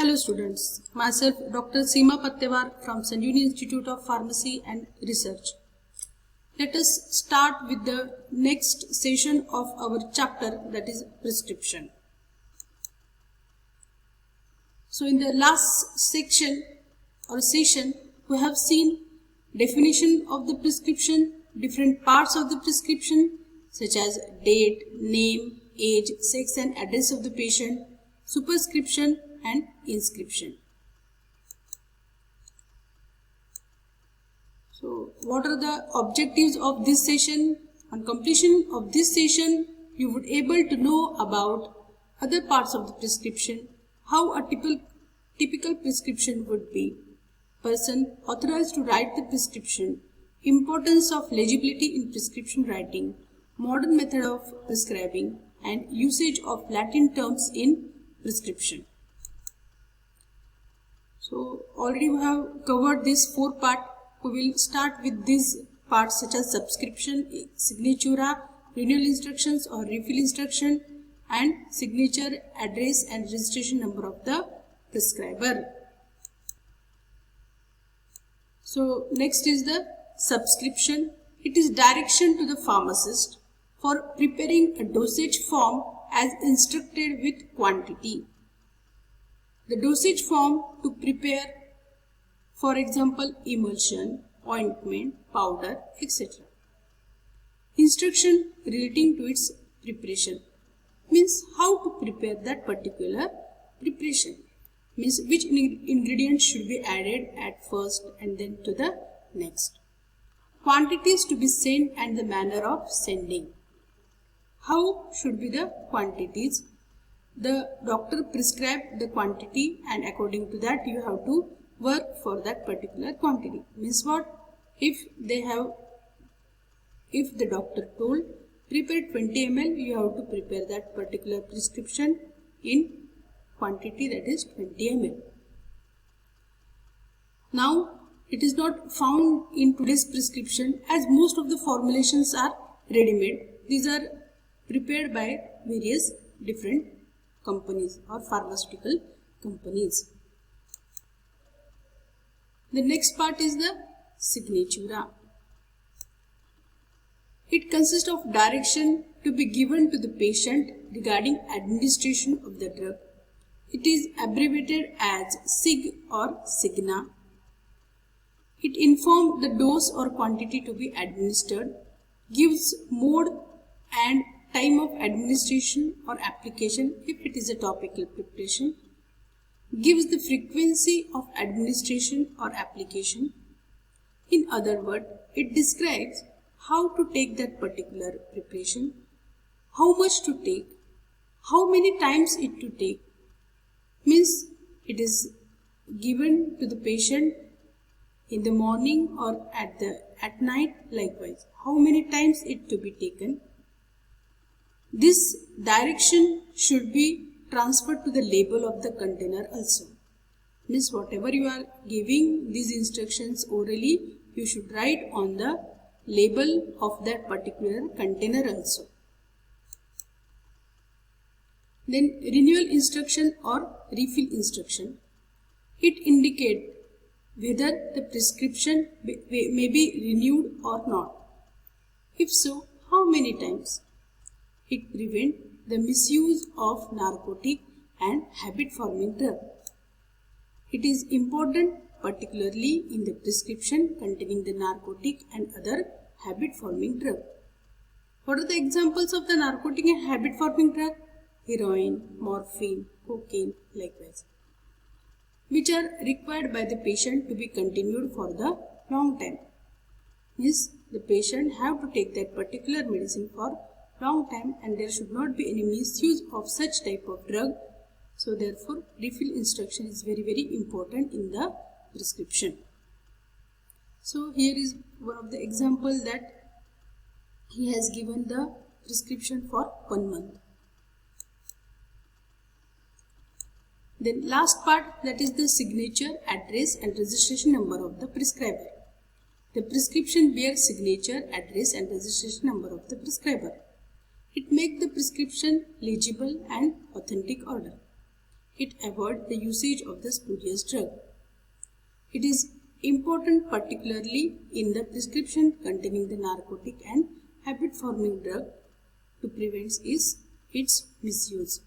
Hello students, myself Dr. Seema Pattewar from Sanjeevani Institute of Pharmacy and Research. Let us start with the next session of our chapter, that is prescription. So in the last section or session we have seen definition of the prescription, different parts of the prescription such as date, name, age, sex and address of the patient, superscription and inscription. So what are the objectives of this session? On completion of this session, you would able to know about other parts of the prescription, how a typical prescription would be, person authorized to write the prescription, importance of legibility in prescription writing, modern method of prescribing and usage of Latin terms in prescription. So already we have covered this 4 part. We will start with these parts such as subscription, signatura, renewal instructions or refill instruction and signature, address and registration number of the prescriber. So next is the subscription. It is direction to the pharmacist for preparing a dosage form as instructed with quantity. The dosage form to prepare, for example, emulsion, ointment, powder, etc. Instruction relating to its preparation means how to prepare that particular preparation, means which ingredients should be added at first and then to the next. Quantities to be sent and the manner of sending. How should be the quantities? The doctor prescribed the quantity and according to that you have to work for that particular quantity. Means what? If the doctor told prepare 20 ml, you have to prepare that particular prescription in quantity that is 20 ml. Now it is not found in today's prescription as most of the formulations are ready-made. These are prepared by various different companies or pharmaceutical companies. The next part is the signatura. It consists of direction to be given to the patient regarding administration of the drug. It is abbreviated as SIG or Signa. It informs the dose or quantity to be administered, gives mode and time of administration or application if it is a topical preparation, gives the frequency of administration or application. In other words, it describes how to take that particular preparation, how much to take, how many times it to take. Means it is given to the patient in the morning or at night, likewise how many times it to be taken. This direction should be transferred to the label of the container also. Means whatever you are giving these instructions orally, you should write on the label of that particular container also. Then renewal instruction or refill instruction. It indicates whether the prescription may be renewed or not. If so, how many times? It prevents the misuse of narcotic and habit-forming drug. It is important particularly in the prescription containing the narcotic and other habit-forming drug. What are the examples of the narcotic and habit-forming drug? Heroin, morphine, cocaine, likewise, which are required by the patient to be continued for the long time. Means the patient have to take that particular medicine for long time and there should not be any misuse of such type of drug. So therefore refill instruction is very important in the prescription. So here is one of the example that he has given the prescription for 1 month. Then last part, that is the signature, address and registration number of the prescriber. The prescription bears signature, address and registration number of the prescriber. It makes the prescription legible and authentic order. it avoids the usage of the spurious drug. It is important particularly in the prescription containing the narcotic and habit-forming drug to prevent its misuse.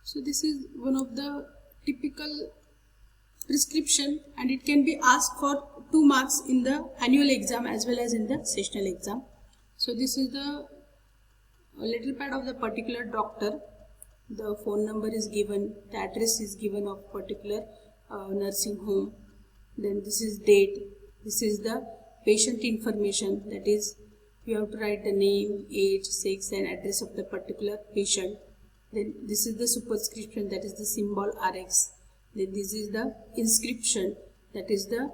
So this is one of the typical prescription, and it can be asked for 2 marks in the annual exam as well as in the sessional exam. So this is the letter pad of the particular doctor. The phone number is given, the address is given of particular nursing home. Then this is date, this is the patient information, that is you have to write the name, age, sex and address of the particular patient. Then this is the superscription, that is the symbol RX. Then this is the inscription, that is the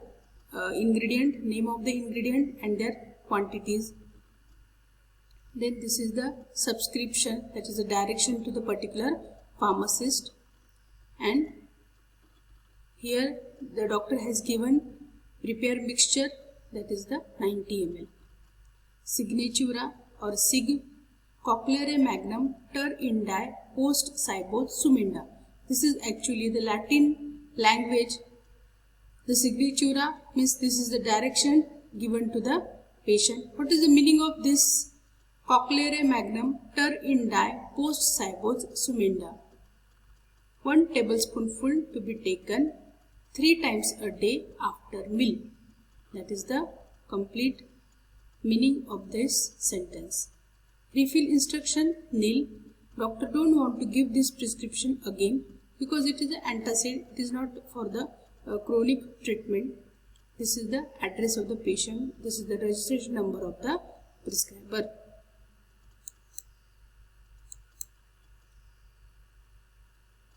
ingredient, name of the ingredient and their quantities. Then this is the subscription, that is a direction to the particular pharmacist. And here the doctor has given prepare mixture, that is the 90 ml. Signatura or Sig, Cochleae magnum, ter indi, post cybos sumenda. This is actually the Latin language. The signatura means this is the direction given to the patient. What is the meaning of this? Cochleae magnum, ter indi, post cybos sumenda. 1 tablespoonful to be taken 3 times a day after meal. That is the complete meaning of this sentence. Refill instruction nil. Doctor don't want to give this prescription again because it is an antacid. It is not for the chronic treatment. This is the address of the patient. This is the registration number of the prescriber.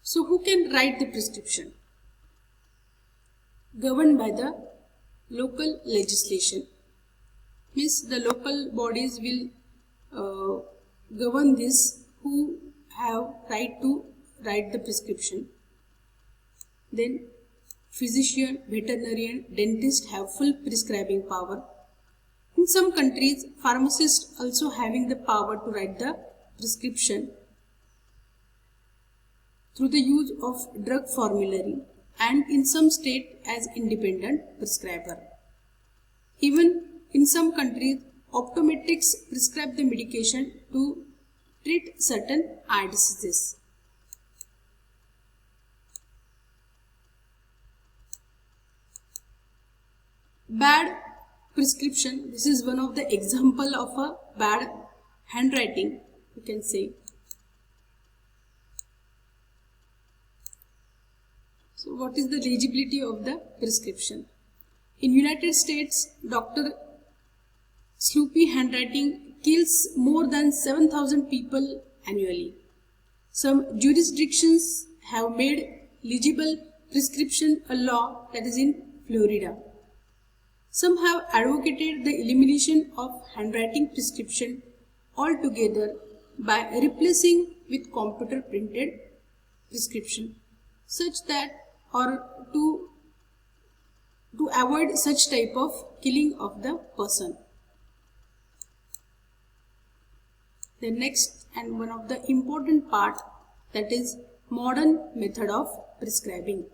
So who can write the prescription? Governed by the local legislation. Means the local bodies will govern this, who have right to write the prescription. Then physician, veterinarian, dentist have full prescribing power. In some countries, pharmacists also having the power to write the prescription through the use of drug formulary, and in some state as independent prescriber. Even in some countries, optometrists prescribe the medication to treat certain eye diseases. Bad prescription. This is one of the example of a bad handwriting, you can say. So what is the legibility of the prescription? In United States, Dr. Sloppy handwriting kills more than 7,000 people annually. Some jurisdictions have made legible prescription a law, that is in Florida. Some have advocated the elimination of handwriting prescription altogether by replacing with computer printed prescription, such that or to avoid such type of killing of the person. The next and one of the important part, that is modern method of prescribing.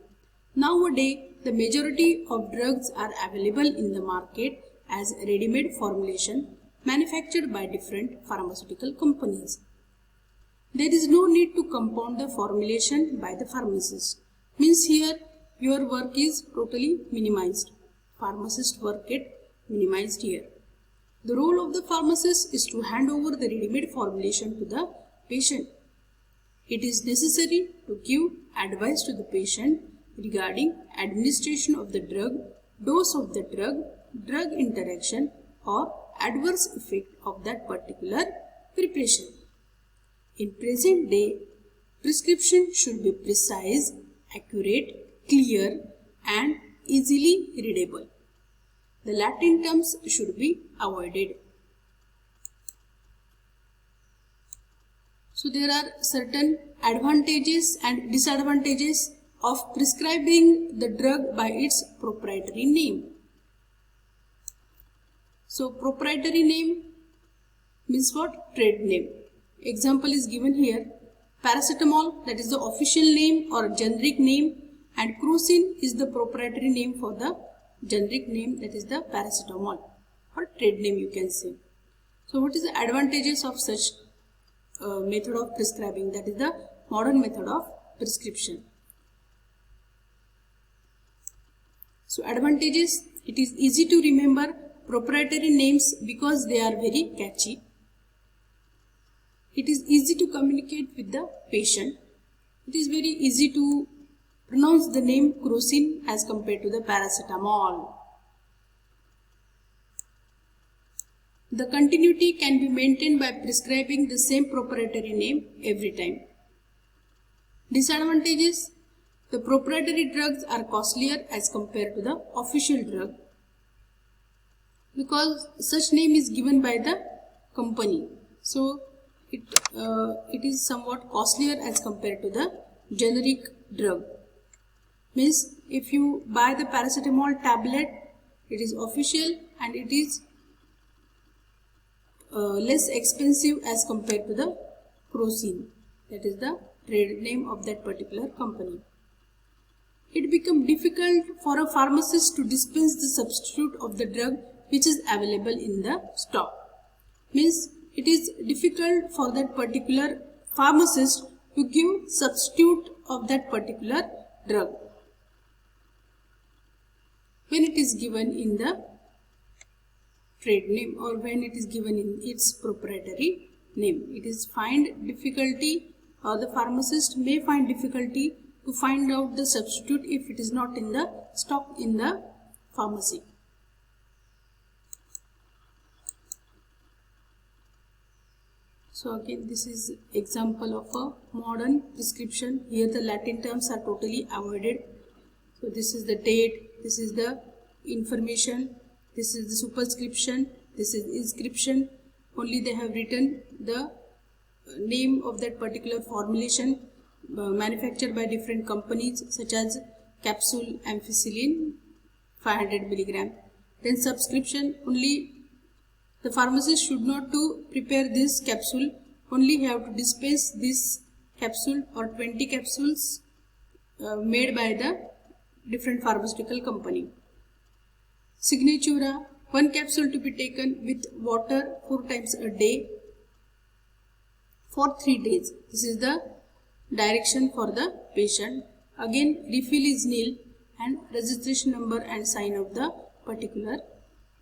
Nowadays, the majority of drugs are available in the market as ready-made formulation manufactured by different pharmaceutical companies. There is no need to compound the formulation by the pharmacist. Means here your work is totally minimized. Pharmacist work get minimized here. The role of the pharmacist is to hand over the ready-made formulation to the patient. It is necessary to give advice to the patient regarding administration of the drug, dose of the drug, drug interaction or adverse effect of that particular preparation. In present day, prescription should be precise, accurate, clear and easily readable. The Latin terms should be avoided. So there are certain advantages and disadvantages of prescribing the drug by its proprietary name. So proprietary name means what? Trade name. Example is given here. Paracetamol, that is the official name or generic name, and Crocin is the proprietary name for the generic name, that is the paracetamol, or trade name you can say. So what is the advantages of such method of prescribing, that is the modern method of prescription? So advantages: it is easy to remember proprietary names because they are very catchy. It is easy to communicate with the patient. It is very easy to pronounce the name Crocin as compared to the paracetamol. The continuity can be maintained by prescribing the same proprietary name every time. Disadvantages: the proprietary drugs are costlier as compared to the official drug because such name is given by the company. So it is somewhat costlier as compared to the generic drug. Means if you buy the paracetamol tablet, it is official and it is less expensive as compared to the Crocin, that is the trade name of that particular company. It becomes difficult for a pharmacist to dispense the substitute of the drug which is available in the stock. Means it is difficult for that particular pharmacist to give substitute of that particular drug when it is given in the trade name or when it is given in its proprietary name. It is find difficulty, or the pharmacist may find difficulty to find out the substitute if it is not in the stock in the pharmacy. So again, this is example of a modern prescription. Here the Latin terms are totally avoided. So this is the date, this is the information, this is the superscription, this is inscription. Only they have written the name of that particular formulation manufactured by different companies such as capsule ampicillin 500 milligram. Then subscription, only the pharmacist should not to prepare this capsule, only have to dispense this capsule or 20 capsules made by the different pharmaceutical company. Signatura, one capsule to be taken with water 4 times a day for 3 days. This is the direction for the patient. Again, refill is nil and registration number and sign of the particular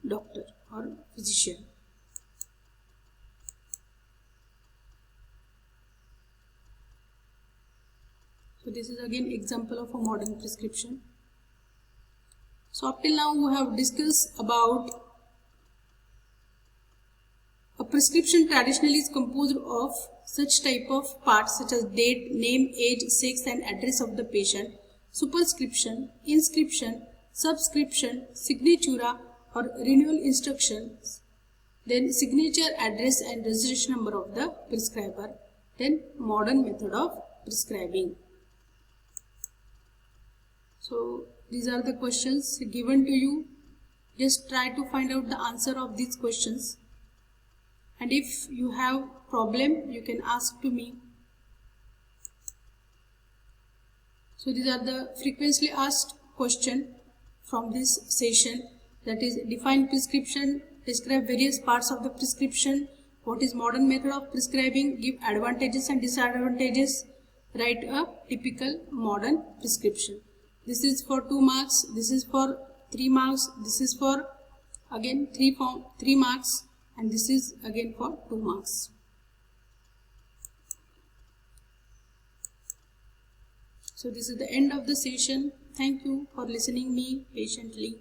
doctor or physician. So this is again example of a modern prescription. So up till now we have discussed about a prescription traditionally is composed of such type of parts such as date, name, age, sex and address of the patient, superscription, inscription, subscription, signatura or renewal instructions, then signature, address and registration number of the prescriber, then modern method of prescribing. So these are the questions given to you. Just try to find out the answer of these questions. And if you have problem, you can ask to me. So these are the frequently asked question from this session, that is define prescription, describe various parts of the prescription, what is modern method of prescribing, give advantages and disadvantages, write a typical modern prescription. This is for 2 marks, this is for 3 marks, this is for again 3 marks and this is again for 2 marks. So this is the end of the session. Thank you for listening me patiently.